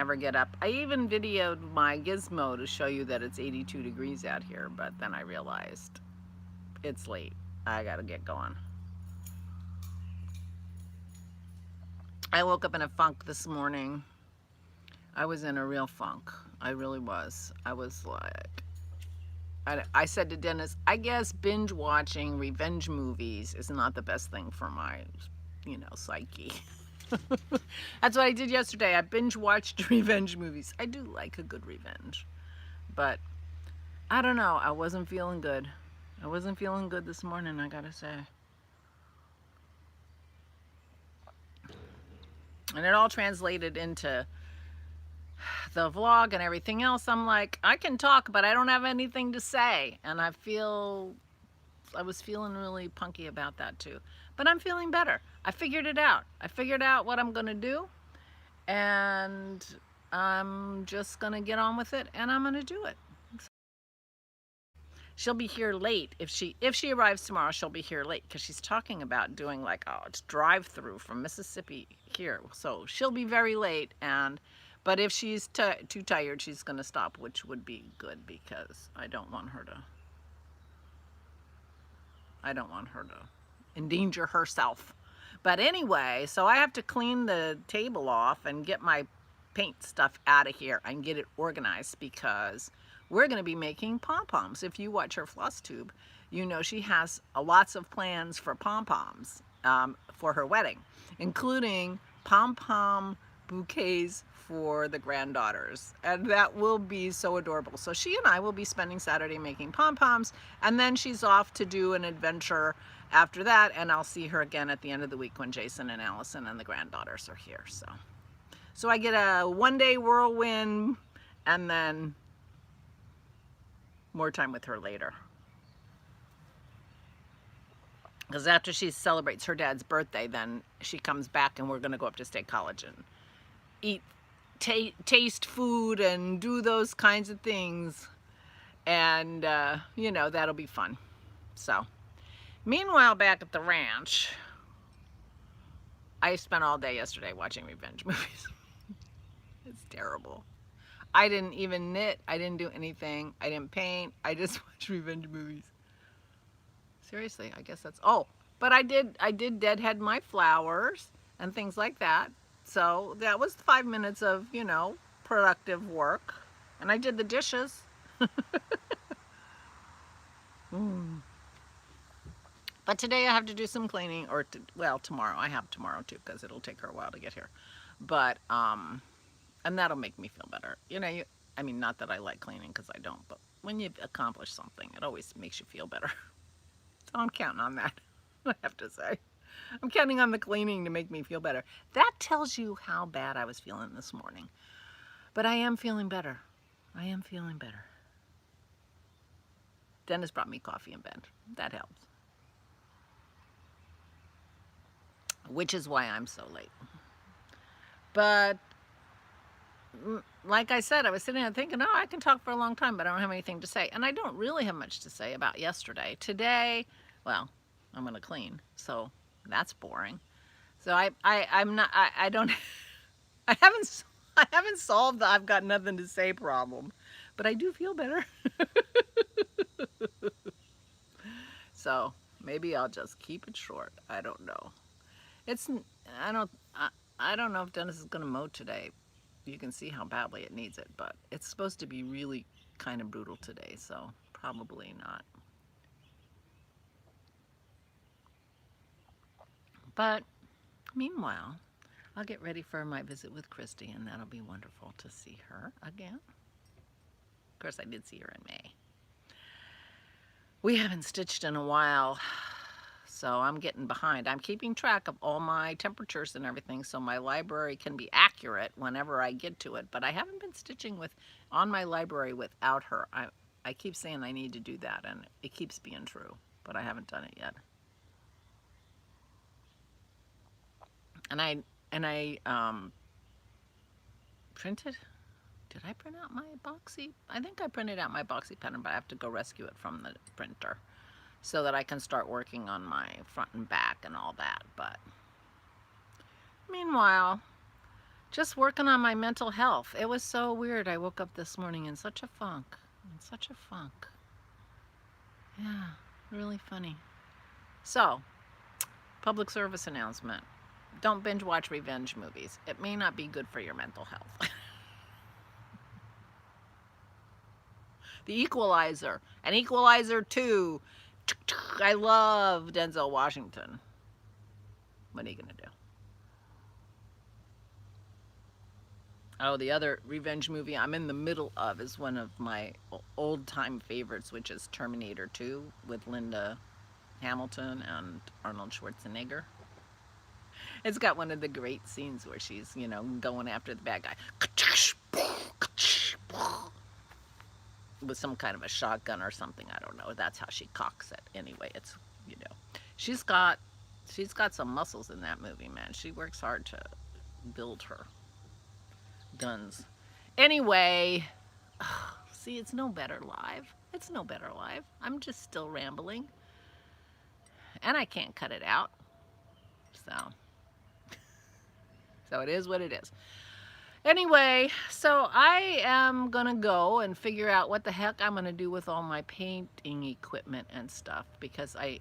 never get up. I even videoed my gizmo to show you that it's 82 degrees out here, but then I realized it's late. I gotta get going. I woke up in a funk this morning. I was in a real funk. I really was. I was like, I said to Dennis, I guess binge watching revenge movies is not the best thing for my, psyche. That's what I did yesterday. I binge watched revenge movies. I do like a good revenge. But I don't know. I wasn't feeling good. I wasn't feeling good this morning, I gotta say. And it all translated into the vlog and everything else. I'm like, I can talk, but I don't have anything to say. And I was feeling really punky about that too. But I'm feeling better. I figured it out. I figured out what I'm gonna do. And I'm just gonna get on with it, and I'm gonna do it. She'll be here late. If she arrives tomorrow, she'll be here late because she's talking about doing like it's drive-through from Mississippi here. So she'll be very late, but if she's too tired, she's gonna stop, which would be good because I don't want her to endanger herself. But anyway, so I have to clean the table off and get my paint stuff out of here and get it organized because we're going to be making pom-poms. If you watch her floss tube, you know she has lots of plans for pom-poms for her wedding, including pom-pom bouquets for the granddaughters, and that will be so adorable. So she and I will be spending Saturday making pom-poms, and then she's off to do an adventure after that, and I'll see her again at the end of the week when Jason and Allison and the granddaughters are here. So I get a one-day whirlwind and then more time with her later. Because after she celebrates her dad's birthday, then she comes back and we're going to go up to State College and eat, taste food and do those kinds of things. And, that'll be fun. So, meanwhile, back at the ranch, I spent all day yesterday watching revenge movies. It's terrible. I didn't even knit. I didn't do anything. I didn't paint. I just watched revenge movies. Seriously, I guess that's... Oh, but I did deadhead my flowers and things like that. So that was 5 minutes of, productive work. And I did the dishes. But today I have to do some cleaning, tomorrow. I have tomorrow too, because it'll take her a while to get here. But, and that'll make me feel better. Not that I like cleaning, because I don't, but when you've accomplished something, it always makes you feel better. So I'm counting on that, I have to say. I'm counting on the cleaning to make me feel better. That tells you how bad I was feeling this morning. But I am feeling better. I am feeling better. Dennis brought me coffee in bed. That helps. Which is why I'm so late. But like I said, I was sitting there thinking, oh, I can talk for a long time, but I don't have anything to say. And I don't really have much to say about yesterday. Today, well, I'm going to clean, so that's boring. So I haven't solved the I've got nothing to say problem, but I do feel better. So maybe I'll just keep it short. I don't know. I don't know if Dennis is going to mow today. You can see how badly it needs it, but it's supposed to be really kind of brutal today, so probably not. But meanwhile, I'll get ready for my visit with Christy, and that'll be wonderful to see her again. Of course, I did see her in May. We haven't stitched in a while, so I'm getting behind. I'm keeping track of all my temperatures and everything so my library can be accurate whenever I get to it, but I haven't been stitching on my library without her. I keep saying I need to do that, and it keeps being true, but I haven't done it yet. And I printed. Did I print out my boxy? I think I printed out my boxy pattern, but I have to go rescue it from the printer so that I can start working on my front and back and all that. But meanwhile, Just working on my mental health. It was so weird. I woke up this morning in such a funk. In such a funk. Yeah, really funny. So, public service announcement. Don't binge watch revenge movies. It may not be good for your mental health. The Equalizer. And Equalizer 2. I love Denzel Washington. What are you going to do? Oh, the other revenge movie I'm in the middle of is one of my old-time favorites, which is Terminator 2 with Linda Hamilton and Arnold Schwarzenegger. It's got one of the great scenes where she's, you know, going after the bad guy with some kind of a shotgun or something. I don't know. That's how she cocks it. Anyway, it's, you know, she's got some muscles in that movie, man. She works hard to build her guns. Anyway, see, it's no better live. It's no better live. I'm just still rambling. And I can't cut it out. So it is what it is. Anyway, so I am going to go and figure out what the heck I'm going to do with all my painting equipment and stuff, because I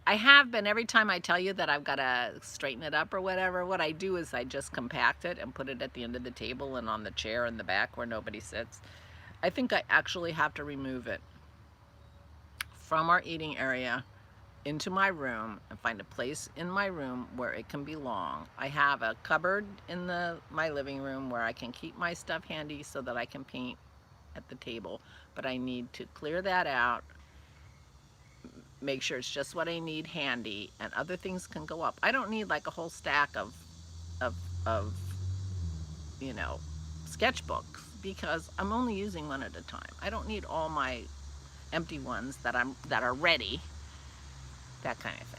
have been, every time I tell you that I've got to straighten it up or whatever, what I do is I just compact it and put it at the end of the table and on the chair in the back where nobody sits. I think I actually have to remove it from our eating area into my room and find a place in my room where it can belong. I have a cupboard in my living room where I can keep my stuff handy so that I can paint at the table, but I need to clear that out, make sure it's just what I need handy, and other things can go up. I don't need like a whole stack of you know, sketchbooks, because I'm only using one at a time. I don't need all my empty ones that are ready, that kind of thing.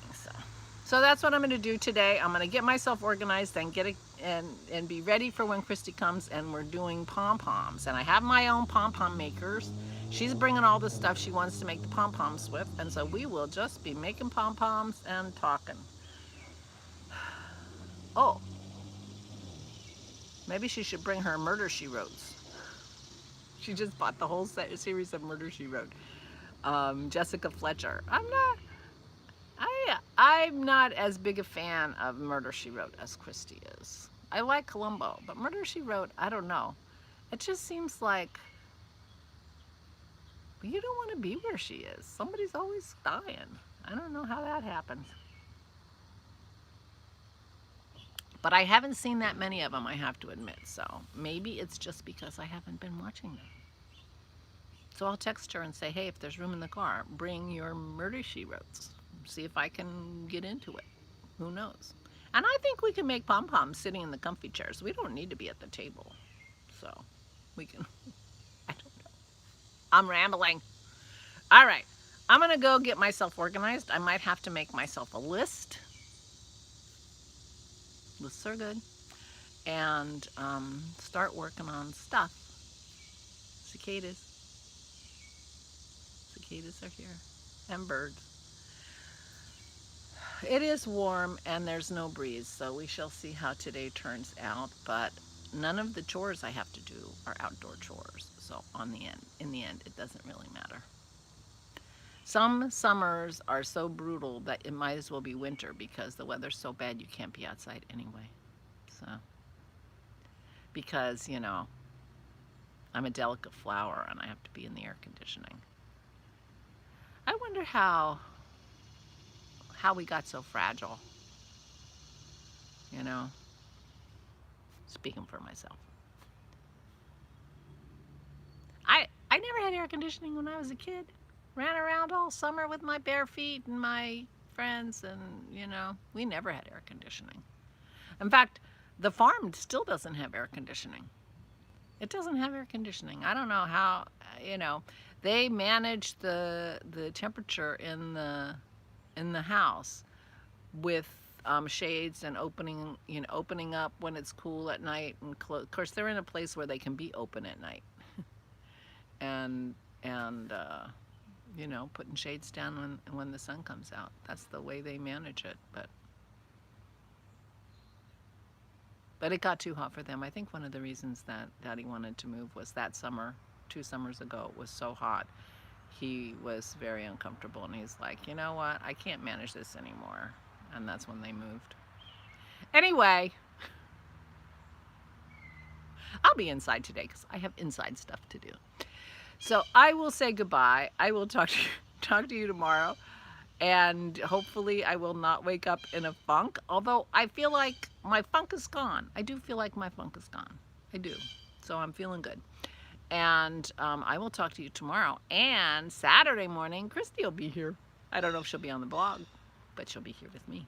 So that's what I'm going to do today. I'm going to get myself organized and get it and be ready for when Christy comes and we're doing pom-poms. And I have my own pom-pom makers. She's bringing all the stuff she wants to make the pom-poms with, and so we will just be making pom-poms and talking. Oh, maybe she should bring her Murder, She Wrote. She just bought the whole series of Murder, She Wrote. Jessica Fletcher. I'm not as big a fan of Murder, She Wrote as Christy is. I like Columbo, but Murder, She Wrote, I don't know. It just seems like you don't want to be where she is. Somebody's always dying. I don't know how that happens. But I haven't seen that many of them, I have to admit. So maybe it's just because I haven't been watching them. So I'll text her and say, hey, if there's room in the car, bring your Murder, She Wrote. See if I can get into it. Who knows? And I think we can make pom-poms sitting in the comfy chairs. We don't need to be at the table. So we can, I don't know. I'm rambling. All right. I'm going to go get myself organized. I might have to make myself a list. Lists are good. And start working on stuff. Cicadas. Cicadas are here. And birds. It is warm and there's no breeze, so we shall see how today turns out, but none of the chores I have to do are outdoor chores, so in the end, it doesn't really matter. Some summers are so brutal that it might as well be winter because the weather's so bad you can't be outside anyway. So, because, you know, I'm a delicate flower and I have to be in the air conditioning. I wonder how we got so fragile, you know, speaking for myself. I never had air conditioning when I was a kid. Ran around all summer with my bare feet and my friends, and, you know, we never had air conditioning. In fact, the farm still doesn't have air conditioning. It doesn't have air conditioning. I don't know how, you know, they manage the temperature in the house with shades and opening up when it's cool at night and close. Of course, they're in a place where they can be open at night, and you know, putting shades down when the sun comes out. That's the way they manage it. But But it got too hot for them. I think one of the reasons that Daddy wanted to move was that summer, 2 summers ago, it was so hot. He was very uncomfortable, and he's like, you know what, I can't manage this anymore. And that's when they moved. Anyway, I'll be inside today because I have inside stuff to do. So I will say goodbye. I will talk to you tomorrow. And hopefully I will not wake up in a funk, although I feel like my funk is gone. I do feel like my funk is gone. I do. So I'm feeling good. And I will talk to you tomorrow. And Saturday morning, Christy will be here. I don't know if she'll be on the blog, but she'll be here with me.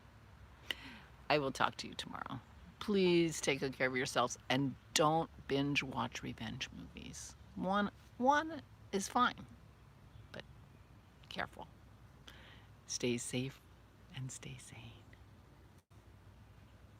I will talk to you tomorrow. Please take good care of yourselves and don't binge watch revenge movies. One is fine, but careful. Stay safe and stay sane.